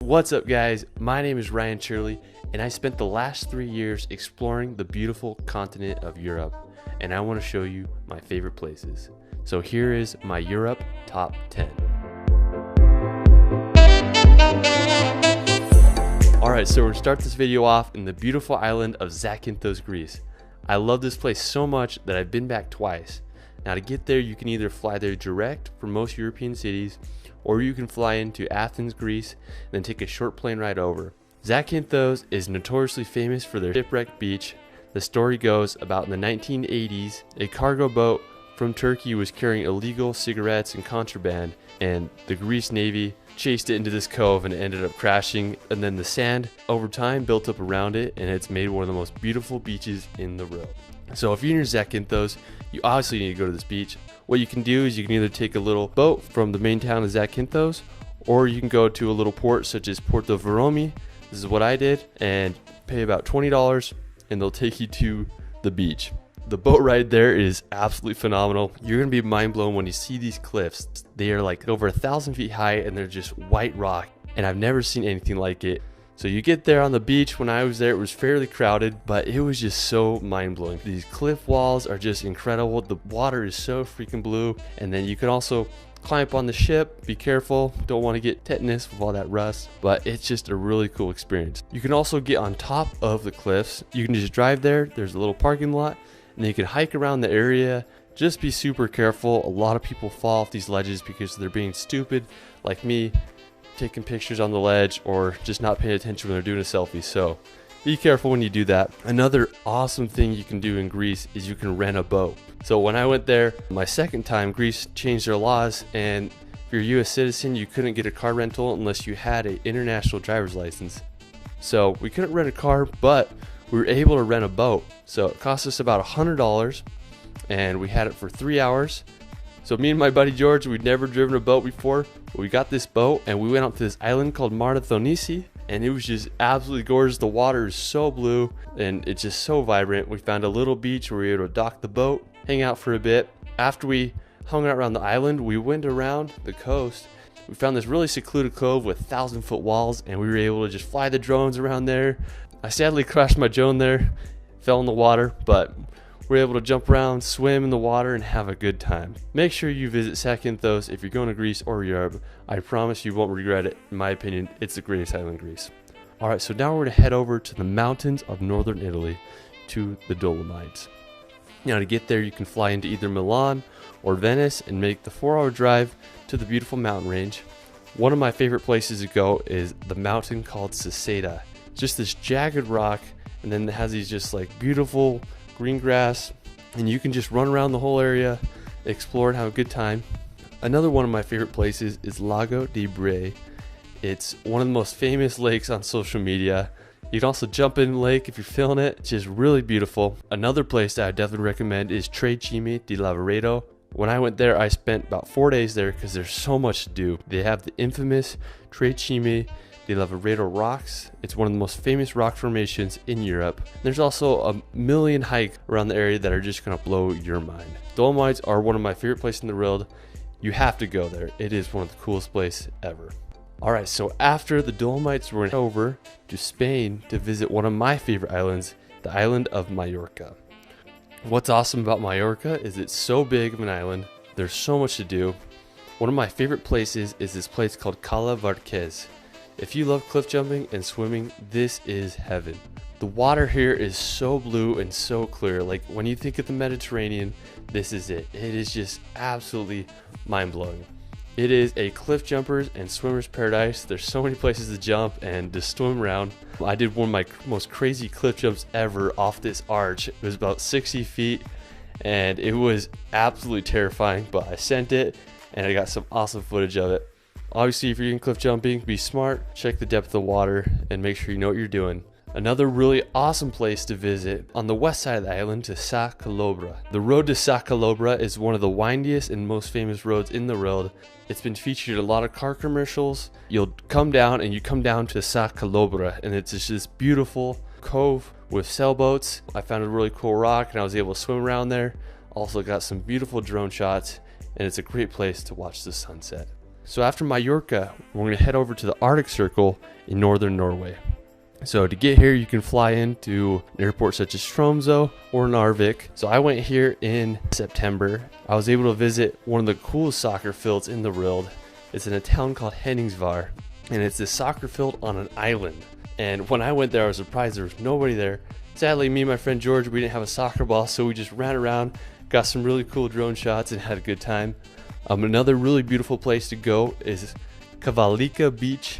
What's up, guys? My name is Ryan Shirley, and I spent the last 3 years exploring the beautiful continent of Europe, and I want to show you my favorite places. So here is my Europe top 10. Alright, so we're going to start this video off in the beautiful island of Zakynthos, Greece. I love this place so much that I've been back twice. Now to get there, you can either fly there direct from most European cities, or you can fly into Athens, Greece, and then take a short plane ride over. Zakynthos is notoriously famous for their shipwrecked beach. The story goes about in the 1980s, a cargo boat from Turkey was carrying illegal cigarettes and contraband, and the Greece Navy chased it into this cove and it ended up crashing, and then the sand over time built up around it, and it's made one of the most beautiful beaches in the world. So if you're near Zakynthos, you obviously need to go to this beach. What you can do is you can either take a little boat from the main town of Zakynthos, or you can go to a little port such as Porto Veromi. This is what I did, and pay about $20 and they'll take you to the beach. The boat ride there is absolutely phenomenal. You're gonna be mind blown when you see these cliffs. They are like over 1,000 feet high and they're just white rock, and I've never seen anything like it. So you get there on the beach. When I was there, it was fairly crowded, but it was just so mind-blowing. These cliff walls are just incredible. The water is so freaking blue. And then you can also climb up on the ship. Be careful, don't want to get tetanus with all that rust, but it's just a really cool experience. You can also get on top of the cliffs. You can just drive there. There's a little parking lot, and then you can hike around the area. Just be super careful. A lot of people fall off these ledges because they're being stupid, like me, taking pictures on the ledge or just not paying attention when they're doing a selfie. So be careful when you do that. Another awesome thing you can do in Greece is you can rent a boat. So when I went there my second time, Greece changed their laws, and if you're a US citizen, you couldn't get a car rental unless you had an international driver's license. So we couldn't rent a car, but we were able to rent a boat. So it cost us about $100, and we had it for 3 hours. So me and my buddy George, we'd never driven a boat before. We got this boat and we went out to this island called Marthonisi, and it was just absolutely gorgeous. The water is so blue and it's just so vibrant. We found a little beach where we were able to dock the boat, hang out for a bit. After we hung out around the island, we went around the coast. We found this really secluded cove with 1,000-foot walls, and we were able to just fly the drones around there. I sadly crashed my drone there, fell in the water, but we're able to jump around, swim in the water, and have a good time. Make sure you visit Zakynthos if you're going to Greece or Europe. I promise you won't regret it. In my opinion, it's the greatest island in Greece. Alright, so now we're going to head over to the mountains of northern Italy, to the Dolomites. Now to get there, you can fly into either Milan or Venice and make the 4-hour drive to the beautiful mountain range. One of my favorite places to go is the mountain called Seseda. It's just this jagged rock, and then it has these just like beautiful green grass, and you can just run around the whole area, explore and have a good time. Another one of my favorite places is Lago di Braies. It's one of the most famous lakes on social media. You can also jump in the lake if you're feeling it. It's just really beautiful. Another place that I definitely recommend is Tre Cime di Lavaredo. When I went there, I spent about 4 days there because there's so much to do. They have the infamous Tre Cime di Lavaredo rocks. It's one of the most famous rock formations in Europe. There's also a million hikes around the area that are just going to blow your mind. Dolomites are one of my favorite places in the world. You have to go there. It is one of the coolest places ever. Alright, so after the Dolomites, we're going to head over to Spain to visit one of my favorite islands, the island of Mallorca. What's awesome about Mallorca is it's so big of an island. There's so much to do. One of my favorite places is this place called Cala Varquez. If you love cliff jumping and swimming, this is heaven. The water here is so blue and so clear. Like when you think of the Mediterranean, this is it. It is just absolutely mind-blowing. It is a cliff jumpers and swimmers paradise. There's so many places to jump and to swim around. I did one of my most crazy cliff jumps ever off this arch. It was about 60 feet and it was absolutely terrifying, but I sent it and I got some awesome footage of it. Obviously, if you're in cliff jumping, be smart, check the depth of the water, and make sure you know what you're doing. Another really awesome place to visit on the west side of the island to Sa Calobra. The road to Sa Calobra is one of the windiest and most famous roads in the world. It's been featured in a lot of car commercials. You'll come down and you come down to Sa Calobra, and it's just this beautiful cove with sailboats. I found a really cool rock and I was able to swim around there. Also got some beautiful drone shots, and it's a great place to watch the sunset. So after Mallorca, we're going to head over to the Arctic Circle in northern Norway. So to get here, you can fly into an airport such as Tromsø or Narvik. So I went here in September. I was able to visit one of the coolest soccer fields in the world. It's in a town called Henningsvær, and it's a soccer field on an island. And when I went there, I was surprised there was nobody there. Sadly, me and my friend George, we didn't have a soccer ball, so we just ran around, got some really cool drone shots, and had a good time. Another really beautiful place to go is Kavalika Beach.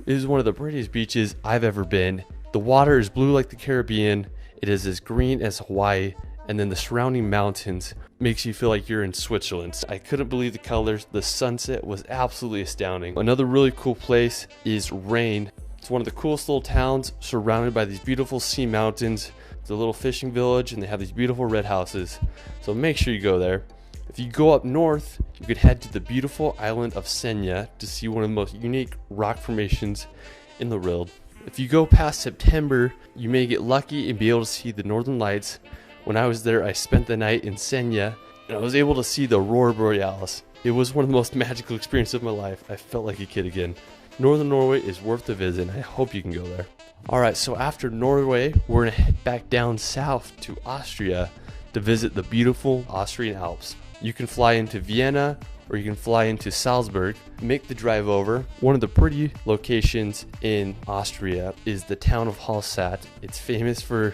It is one of the prettiest beaches I've ever been. The water is blue like the Caribbean. It is as green as Hawaii. And then the surrounding mountains makes you feel like you're in Switzerland. I couldn't believe the colors. The sunset was absolutely astounding. Another really cool place is Rain. It's one of the coolest little towns surrounded by these beautiful sea mountains. It's a little fishing village and they have these beautiful red houses. So make sure you go there. If you go up north, you could head to the beautiful island of Senja to see one of the most unique rock formations in the world. If you go past September, you may get lucky and be able to see the northern lights. When I was there, I spent the night in Senja and I was able to see the Aurora Borealis. It was one of the most magical experiences of my life. I felt like a kid again. Northern Norway is worth the visit and I hope you can go there. Alright, so after Norway, we're going to head back down south to Austria to visit the beautiful Austrian Alps. You can fly into Vienna or you can fly into Salzburg, make the drive over. One of the pretty locations in Austria is the town of Hallstatt. It's famous for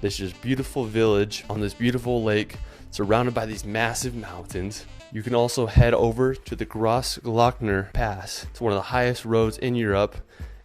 this just beautiful village on this beautiful lake surrounded by these massive mountains. You can also head over to the Grossglockner Pass. It's one of the highest roads in Europe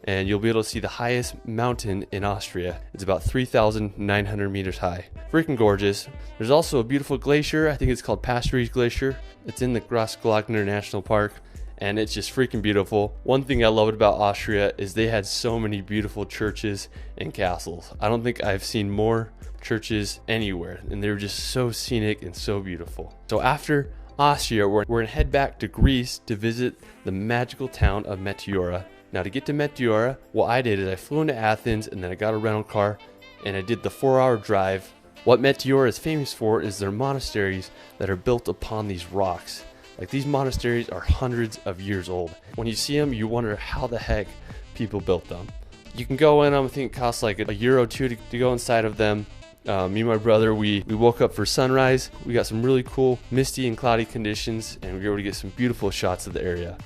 and you'll be able to see the highest mountain in Austria. It's about 3,900 meters high. Freaking gorgeous. There's also a beautiful glacier. I think it's called Pastorius Glacier. It's in the Grossglockner National Park and it's just freaking beautiful. One thing I loved about Austria is they had so many beautiful churches and castles. I don't think I've seen more churches anywhere and they were just so scenic and so beautiful. So after Austria, we're going to head back to Greece to visit the magical town of Meteora. Now to get to Meteora, what I did is I flew into Athens and then I got a rental car and I did the 4-hour drive. What Meteora is famous for is their monasteries that are built upon these rocks. Like these monasteries are hundreds of years old. When you see them, you wonder how the heck people built them. You can go in them, I think it costs like €1 or €2 to go inside of them. Me and my brother, we woke up for sunrise. We got some really cool misty and cloudy conditions and we were able to get some beautiful shots of the area.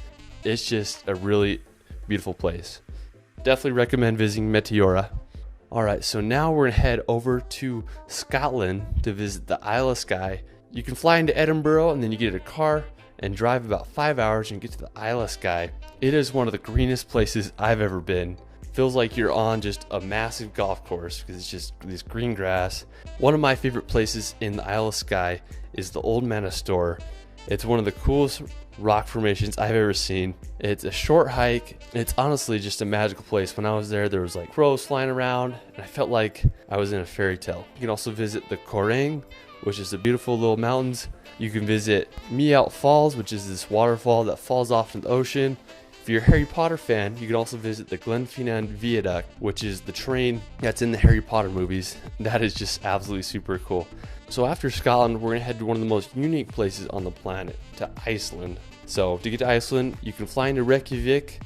It's just a really beautiful place. Definitely recommend visiting Meteora. Alright, so now we're going to head over to Scotland to visit the Isle of Skye. You can fly into Edinburgh and then you get a car and drive about 5 hours and get to the Isle of Skye. It is one of the greenest places I've ever been. Feels like you're on just a massive golf course because it's just this green grass. One of my favorite places in the Isle of Skye is the Old Manastor. It's one of the coolest rock formations I've ever seen. It's a short hike. It's honestly just a magical place. When I was there, there was like crows flying around and I felt like I was in a fairy tale. You can also visit the Corrang, which is the beautiful little mountains. You can visit Meout Falls, which is this waterfall that falls off in the ocean. If you're a Harry Potter fan, you can also visit the Glenfinnan Viaduct, which is the train that's in the Harry Potter movies. That is just absolutely super cool. So after Scotland, we're going to head to one of the most unique places on the planet, to Iceland. So to get to Iceland, you can fly into Reykjavik.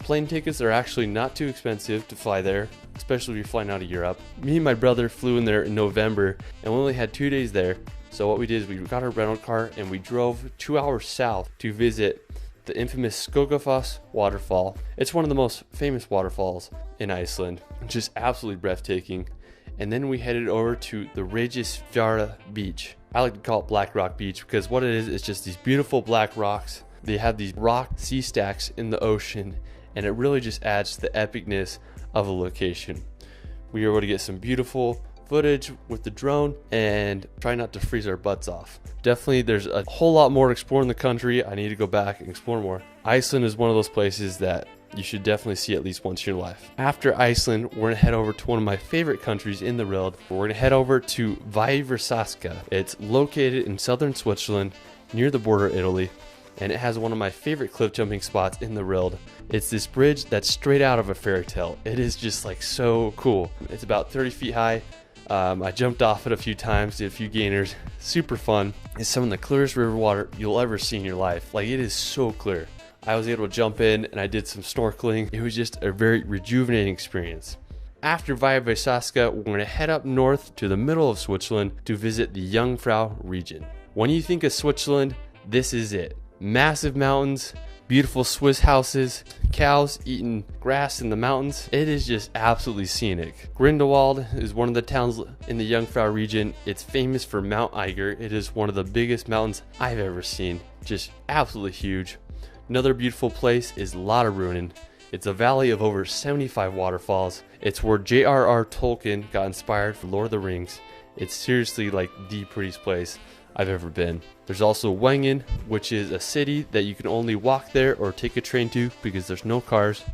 Plane tickets are actually not too expensive to fly there, especially if you're flying out of Europe. Me and my brother flew in there in November and we only had 2 days there. So what we did is we got our rental car and we drove 2 hours south to visit the infamous Skogafoss waterfall. It's one of the most famous waterfalls in Iceland. It's just absolutely breathtaking. And then we headed over to the Regisfjara beach. I like to call it Black Rock Beach because what it is just these beautiful black rocks. They have these rock sea stacks in the ocean and it really just adds to the epicness of a location. We were able to get some beautiful footage with the drone and try not to freeze our butts off. Definitely there's a whole lot more to explore in the country. I need to go back and explore more. Iceland is one of those places that you should definitely see at least once in your life. After Iceland, we're going to head over to one of my favorite countries in the world. We're going to head over to Viversaska. It's located in southern Switzerland near the border of Italy. And it has one of my favorite cliff jumping spots in the world. It's this bridge that's straight out of a fairy tale. It is just like so cool. It's about 30 feet high. I jumped off it a few times, did a few gainers. Super fun. It's some of the clearest river water you'll ever see in your life. Like it is so clear. I was able to jump in and I did some snorkeling. It was just a very rejuvenating experience. After Via Vesaska, we're going to head up north to the middle of Switzerland to visit the Jungfrau region. When you think of Switzerland, this is it. Massive mountains, beautiful Swiss houses, cows eating grass in the mountains. It is just absolutely scenic. Grindelwald is one of the towns in the Jungfrau region. It's famous for Mount Eiger. It is one of the biggest mountains I've ever seen. Just absolutely huge. Another beautiful place is Lauterbrunnen. It's a valley of over 75 waterfalls. It's where J.R.R. Tolkien got inspired for Lord of the Rings. It's seriously like the prettiest place I've ever been. There's also Wengen, which is a city that you can only walk there or take a train to because there's no cars.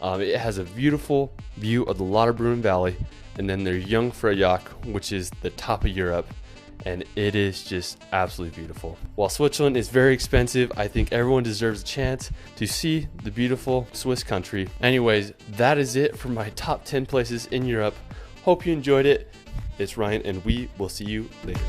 It has a beautiful view of the Lauterbrunnen Valley. And then there's Jungfraujoch, which is the top of Europe. And it is just absolutely beautiful. While Switzerland is very expensive, I think everyone deserves a chance to see the beautiful Swiss country. Anyways, that is it for my top 10 places in Europe. Hope you enjoyed it. It's Ryan, and we will see you later.